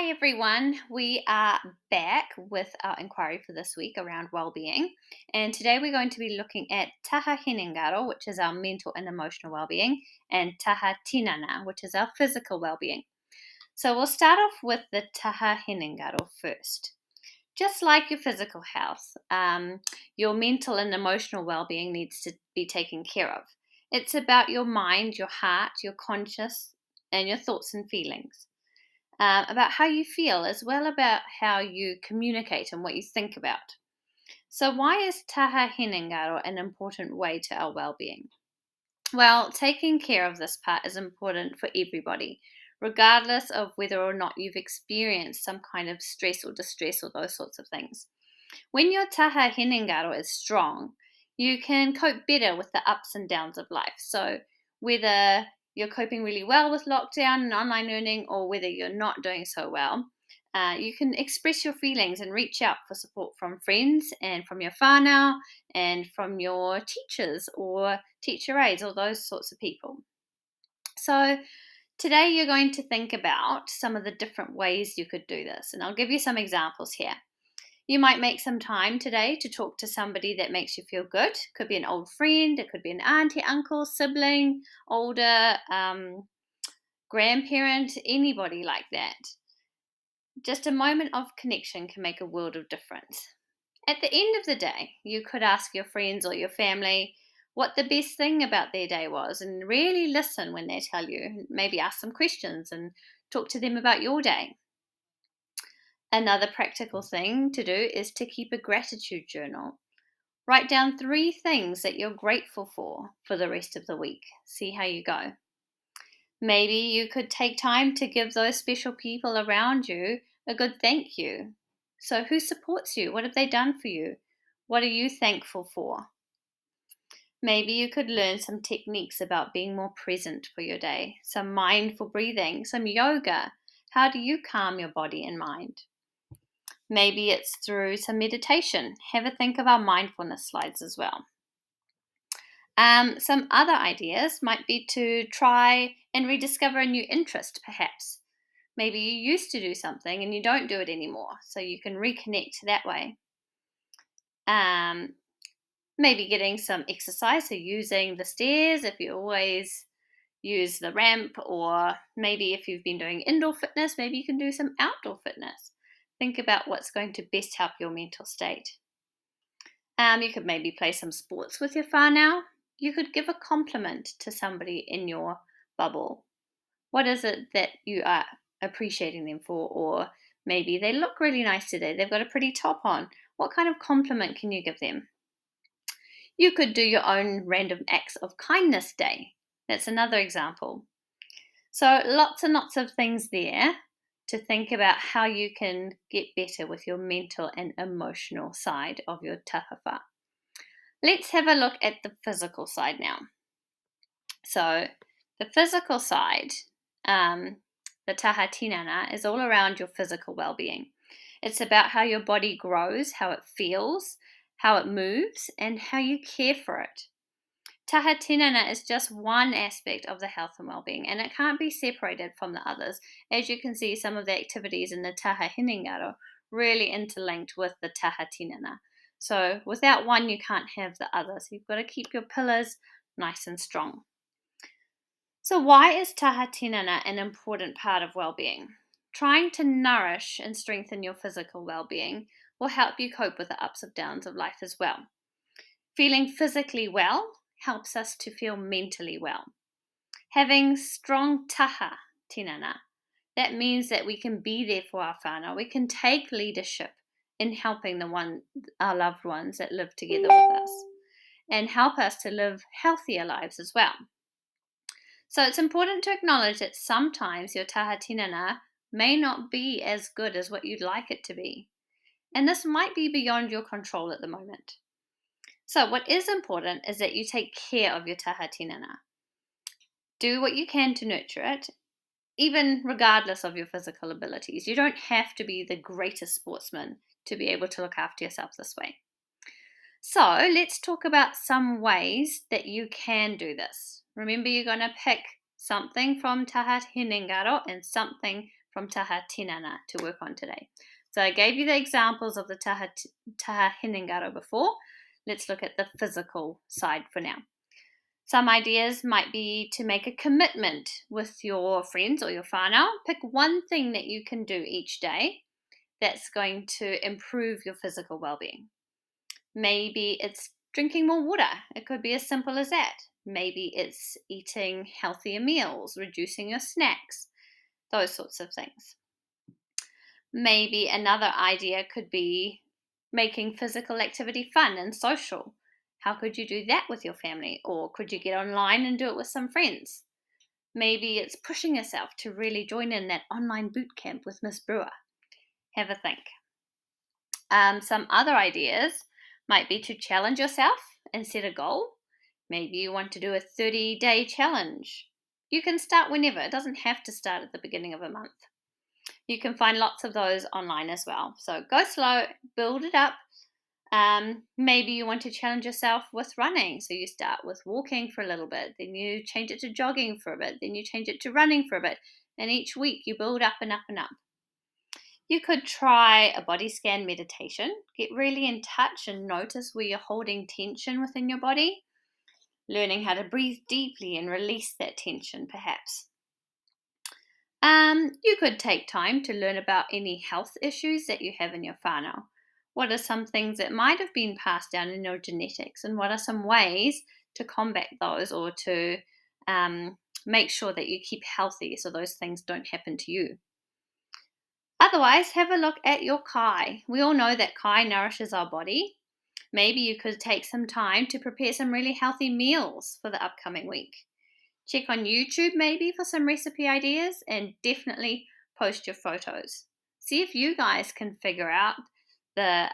Hi everyone, we are back with our inquiry for this week around well-being, and today we're going to be looking at Taha Hinengaro, which is our mental and emotional well-being, and Taha Tinana, which is our physical well-being. So we'll start off with the Taha Hinengaro first. Just like your physical health, your mental and emotional well-being needs to be taken care of. It's about your mind, your heart, your conscious, and your thoughts and feelings about how you feel, as well about how you communicate and what you think about. So, why is Taha Hinengaro an important way to our well-being? Well, taking care of this part is important for everybody, regardless of whether or not you've experienced some kind of stress or distress or those sorts of things. When your Taha Hinengaro is strong, you can cope better with the ups and downs of life. So, whether you're coping really well with lockdown and online learning, or whether you're not doing so well, you can express your feelings and reach out for support from friends and from your whānau and from your teachers or teacher aides or those sorts of people. So, today you're going to think about some of the different ways you could do this, and I'll give you some examples here. You might make some time today to talk to somebody that makes you feel good. Could be an old friend, it could be an auntie, uncle, sibling, older grandparent, anybody like that. Just a moment of connection can make a world of difference. At the end of the day, you could ask your friends or your family what the best thing about their day was and really listen when they tell you. Maybe ask some questions and talk to them about your day. Another practical thing to do is to keep a gratitude journal. Write down 3 things that you're grateful for the rest of the week. See how you go. Maybe you could take time to give those special people around you a good thank you. So, who supports you? What have they done for you? What are you thankful for? Maybe you could learn some techniques about being more present for your day, some mindful breathing, some yoga. How do you calm your body and mind? Maybe it's through some meditation. Have a think of our mindfulness slides as well. Some other ideas might be to try and rediscover a new interest, perhaps. Maybe you used to do something and you don't do it anymore, so you can reconnect that way. Um, Maybe getting some exercise, so using the stairs if you always use the ramp, or maybe if you've been doing indoor fitness, maybe you can do some outdoor fitness. Think about what's going to best help your mental state. You could maybe play some sports with your whānau. You could give a compliment to somebody in your bubble. What is it that you are appreciating them for? Or maybe they look really nice today. They've got a pretty top on. What kind of compliment can you give them? You could do your own random acts of kindness day. That's another example. So lots and lots of things there to think about how you can get better with your mental and emotional side of your tahawha. Let's have a look at the physical side now. So the physical side, the Taha Tinana, is all around your physical well-being. It's about how your body grows, how it feels, how it moves, and how you care for it. Taha Tinana is just one aspect of the health and well-being, and it can't be separated from the others. As you can see, some of the activities in the Taha Hinengaro really interlinked with the Taha Tinana. So without one, you can't have the other. So you've got to keep your pillars nice and strong. So why is Taha Tinana an important part of well-being? Trying to nourish and strengthen your physical well-being will help you cope with the ups and downs of life as well. Feeling physically well helps us to feel mentally well. Having strong taha tinana, that means that we can be there for our whānau. We can take leadership in helping our loved ones that live together with us, and help us to live healthier lives as well. So it's important to acknowledge that sometimes your taha tinana may not be as good as what you'd like it to be, and this might be beyond your control at the moment. So what is important is that you take care of your taha tinana. Do what you can to nurture it, even regardless of your physical abilities. You don't have to be the greatest sportsman to be able to look after yourself this way. So let's talk about some ways that you can do this. Remember, you're going to pick something from Taha Hinengaro and something from Taha Tinana to work on today. So I gave you the examples of the Taha Hinengaro before. Let's look at the physical side for now. Some ideas might be to make a commitment with your friends or your whānau. Pick one thing that you can do each day that's going to improve your physical well-being. Maybe it's drinking more water. It could be as simple as that. Maybe it's eating healthier meals, reducing your snacks, those sorts of things. Maybe another idea could be making physical activity fun and social. How could you do that with your family? Or could you get online and do it with some friends? Maybe it's pushing yourself to really join in that online boot camp with Miss Brewer. Have a think. Some other ideas might be to challenge yourself and set a goal. Maybe you want to do a 30-day challenge. You can start whenever. It doesn't have to start at the beginning of a month. You can find lots of those online as well. So go slow, build it up. Maybe you want to challenge yourself with running. So you start with walking for a little bit, then you change it to jogging for a bit, then you change it to running for a bit. And each week you build up and up and up. You could try a body scan meditation. Get really in touch and notice where you're holding tension within your body. Learning how to breathe deeply and release that tension, perhaps. You could take time to learn about any health issues that you have in your whānau. What are some things that might have been passed down in your genetics, and what are some ways to combat those or to make sure that you keep healthy so those things don't happen to you? Otherwise, have a look at your kai. We all know that kai nourishes our body. Maybe you could take some time to prepare some really healthy meals for the upcoming week. Check on YouTube maybe for some recipe ideas, and definitely post your photos. See if you guys can figure out the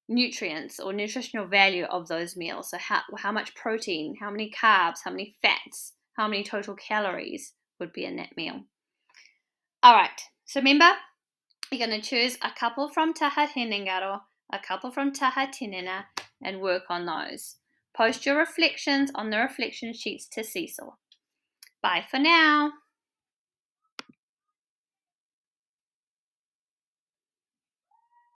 nutrients or nutritional value of those meals. So how much protein, how many carbs, how many fats, how many total calories would be in that meal. All right, so remember, you're going to choose a couple from Taha Hinengaro, a couple from Taha Tinana, and work on those. Post your reflections on the reflection sheets to Cecil. Bye for now.